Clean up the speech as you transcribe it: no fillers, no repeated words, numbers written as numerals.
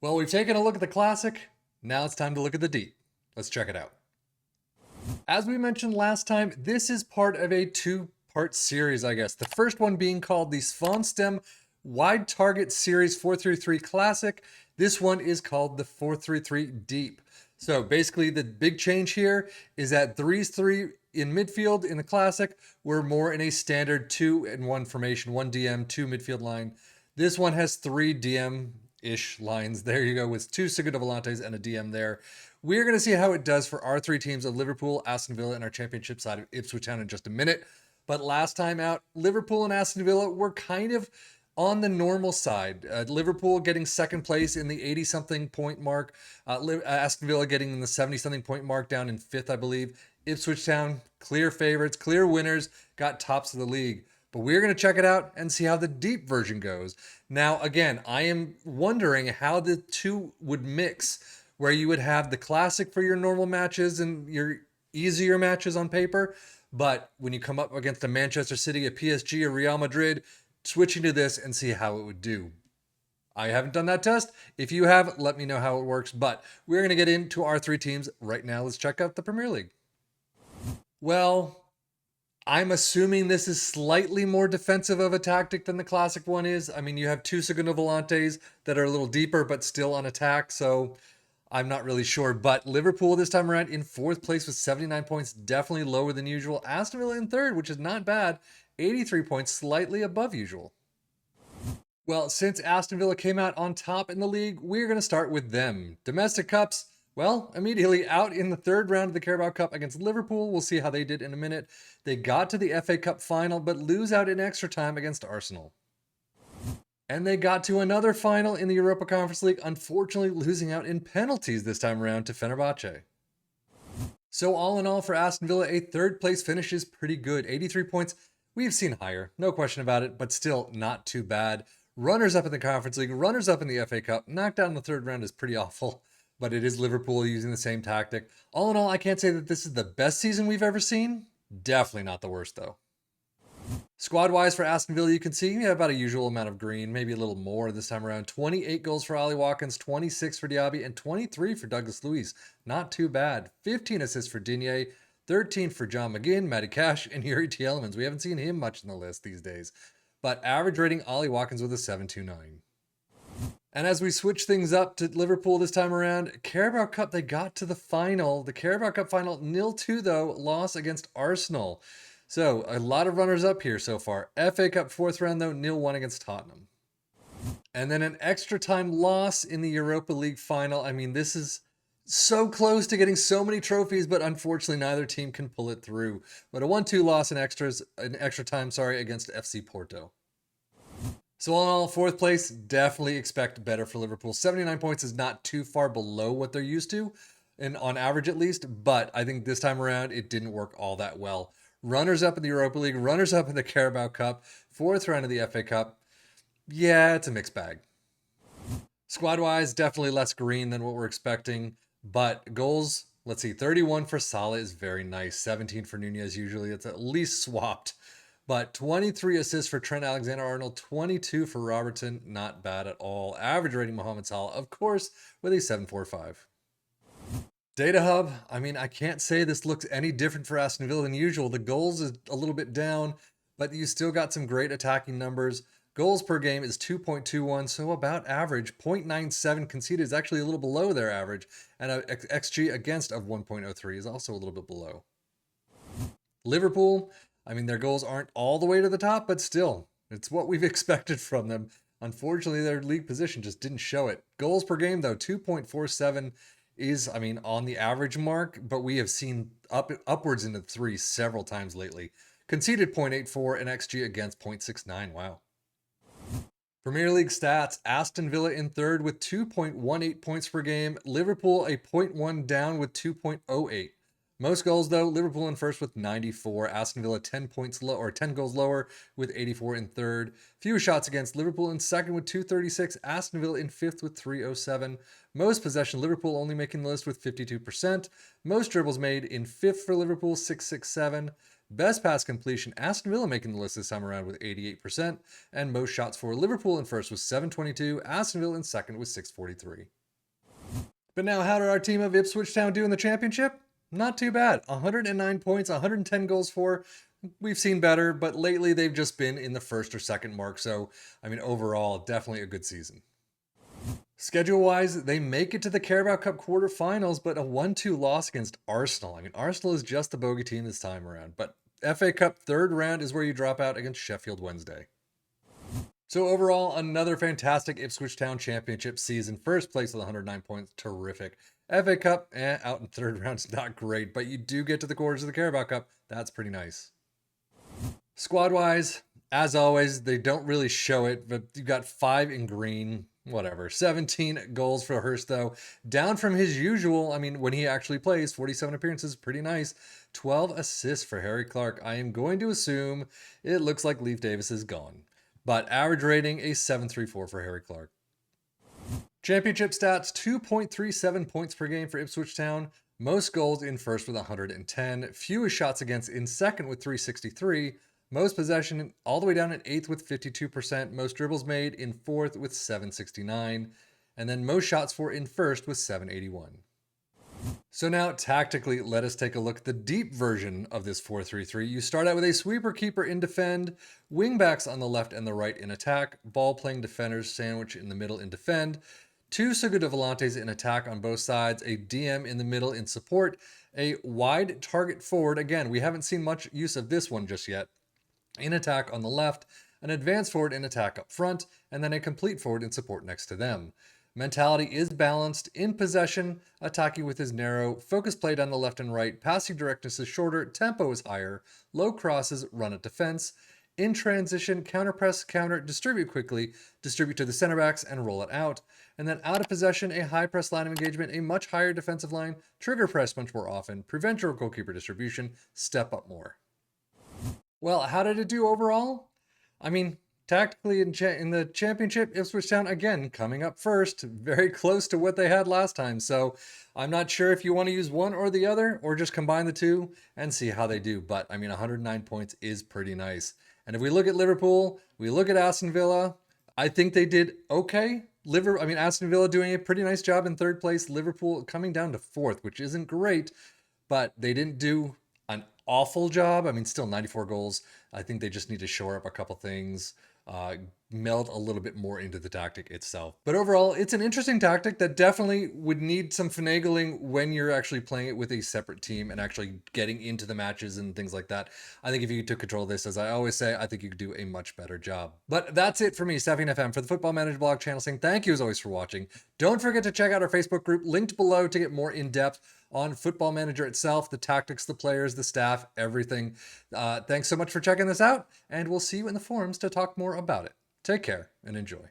Well, we've taken a look at the classic. Now it's time to look at the deep. Let's check it out. As we mentioned last time, this is part of a two-part series, I guess. The first one being called the Svonnstem Wide Target Series 433 Classic. This one is called the 433 Deep. So basically, the big change here is that 3's 3 in midfield in the Classic were more in a standard 2-in-1 formation, one DM, two midfield line. This one has three DM-ish lines. There you go, with two Segundo Volantes and a DM there. We're going to see how it does for our three teams of Liverpool, Aston Villa, and our championship side of Ipswich Town in just a minute. But last time out, Liverpool and Aston Villa were kind of on the normal side. Liverpool getting second place in the 80-something point mark. Aston Villa getting in the 70-something point mark down in fifth, I believe. Ipswich Town, clear favorites, clear winners, got tops of the league. But we're going to check it out and see how the deep version goes. Now, again, I am wondering how the two would mix, where you would have the classic for your normal matches and your easier matches on paper. But when you come up against a Manchester City, a PSG, a Real Madrid, switching to this and see how it would do. I haven't done that test. If you have, let me know how it works. But we're going to get into our three teams right now. Let's check out the Premier League. Well, I'm assuming this is slightly more defensive of a tactic than the classic one is. I mean, you have two Segundo Volantes that are a little deeper, but still on attack. So I'm not really sure. But Liverpool this time around in fourth place with 79 points, definitely lower than usual. Aston Villa in third, which is not bad, 83 points, slightly above usual. Well, since Aston Villa came out on top in the league, we're going to start with them. Domestic Cups, well, immediately out in the third round of the Carabao Cup against Liverpool. We'll see how they did in a minute. They got to the FA Cup final, but lose out in extra time against Arsenal. And they got to another final in the Europa Conference League, unfortunately losing out in penalties this time around to Fenerbahce. So all in all, for Aston Villa, a third place finish is pretty good. 83 points. We've seen higher, no question about it, but still not too bad. Runners up in the Conference League, runners up in the FA Cup. Knocked out in the third round is pretty awful, but it is Liverpool using the same tactic. All in all, I can't say that this is the best season we've ever seen. Definitely not the worst, though. Squad-wise for Aston Villa, you can see about a usual amount of green, maybe a little more this time around. 28 goals for Ollie Watkins, 26 for Diaby, and 23 for Douglas Luiz. Not too bad. 15 assists for Digne, 13 for John McGinn, Matty Cash, and Yuri Tielemans. We haven't seen him much in the list these days. But average rating, Ollie Watkins with a 7.29. And as we switch things up to Liverpool this time around, Carabao Cup, they got to the final. The Carabao Cup final, 0-2 though, loss against Arsenal. So a lot of runners up here so far. FA Cup fourth round though, 0-1 against Tottenham. And then an extra time loss in the Europa League final. I mean, this is so close to getting so many trophies, but unfortunately neither team can pull it through. But a 1-2 loss in extra time, against FC Porto. So all in all, fourth place, definitely expect better for Liverpool. 79 points is not too far below what they're used to, and on average at least, but I think this time around it didn't work all that well. Runners up in the Europa League, runners up in the Carabao Cup, fourth round of the FA Cup. Yeah, it's a mixed bag. Squad-wise, definitely less green than what we're expecting, but goals, let's see, 31 for Salah is very nice. 17 for Nunez usually. It's at least swapped. But 23 assists for Trent Alexander-Arnold, 22 for Robertson, not bad at all. Average rating Mohamed Salah, of course, with a 7.45. Data Hub, I mean, I can't say this looks any different for Aston Villa than usual. The goals is a little bit down, but you still got some great attacking numbers. Goals per game is 2.21, so about average. 0.97 conceded is actually a little below their average, and a XG against of 1.03 is also a little bit below. Liverpool, I mean, their goals aren't all the way to the top, but still, it's what we've expected from them. Unfortunately, their league position just didn't show it. Goals per game, though, 2.47 is, I mean, on the average mark, but we have seen upwards into three several times lately. Conceded 0.84 and XG against 0.69. Wow. Premier League stats, Aston Villa in third with 2.18 points per game. Liverpool a 0.1 down with 2.08. Most goals, though, Liverpool in first with 94. Aston Villa 10 goals lower with 84 in third. Fewer shots against, Liverpool in second with 236. Aston Villa in fifth with 307. Most possession, Liverpool only making the list with 52%. Most dribbles made in fifth for Liverpool, 667. Best pass completion, Aston Villa making the list this time around with 88%, and most shots for Liverpool in first with 722, Aston Villa in second with 643. But now, how did our team of Ipswich Town do in the championship? Not too bad. 109 points, 110 goals for. We've seen better, but lately they've just been in the first or second mark. So, I mean, overall, definitely a good season. Schedule-wise, they make it to the Carabao Cup quarterfinals, but a 1-2 loss against Arsenal. I mean, Arsenal is just the bogey team this time around, but FA Cup third round is where you drop out against Sheffield Wednesday. So overall, another fantastic Ipswich Town championship season. First place with 109 points, terrific. FA Cup, out in third round is not great, but you do get to the quarters of the Carabao Cup. That's pretty nice. Squad-wise, as always, they don't really show it, but you've got 5 in green. Whatever. 17 goals for Hurst, though. Down from his usual, I mean, when he actually plays, 47 appearances, pretty nice. 12 assists for Harry Clark. I am going to assume it looks like Leif Davis is gone. But average rating, a 7.34 for Harry Clark. Championship stats, 2.37 points per game for Ipswich Town. Most goals in first with 110. Fewest shots against in second with 363. Most possession all the way down at 8th with 52%. Most dribbles made in 4th with 769. And then most shots for in first with 781. So now, tactically, let us take a look at the deep version of this 4-3-3. You start out with a sweeper keeper in defend, wingbacks on the left and the right in attack, ball-playing defenders sandwich in the middle in defend, 2 segundo volantes in attack on both sides, a DM in the middle in support, a wide target forward. Again, we haven't seen much use of this one just yet. In attack on the left, an advanced forward in attack up front, and then a complete forward in support next to them. Mentality is balanced, in possession, attacking with his narrow, focus play down the left and right, passing directness is shorter, tempo is higher, low crosses, run at defense, in transition, counter press, counter, distribute quickly, distribute to the center backs, and roll it out. And then out of possession, a high press line of engagement, a much higher defensive line, trigger press much more often, prevent your goalkeeper distribution, step up more. Well, how did it do overall? I mean, tactically in the championship, Ipswich Town, again, coming up first, very close to what they had last time. So I'm not sure if you want to use one or the other or just combine the two and see how they do. But I mean, 109 points is pretty nice. And if we look at Liverpool, we look at Aston Villa, I think they did okay. Aston Villa doing a pretty nice job in third place. Liverpool coming down to fourth, which isn't great, but they didn't do an awful job. I mean, still 94 goals. I think they just need to shore up a couple things, meld a little bit more into the tactic itself. But overall, it's an interesting tactic that definitely would need some finagling when you're actually playing it with a separate team and actually getting into the matches and things like that. I think if you took control of this, as I always say, I think you could do a much better job. But that's it for me, Svonn FM, for the Football Manager blog channel, saying thank you as always for watching. Don't forget to check out our Facebook group, linked below, to get more in-depth on Football Manager itself, the tactics, the players, the staff, everything. Thanks so much for checking this out, and we'll see you in the forums to talk more about it. Take care and enjoy.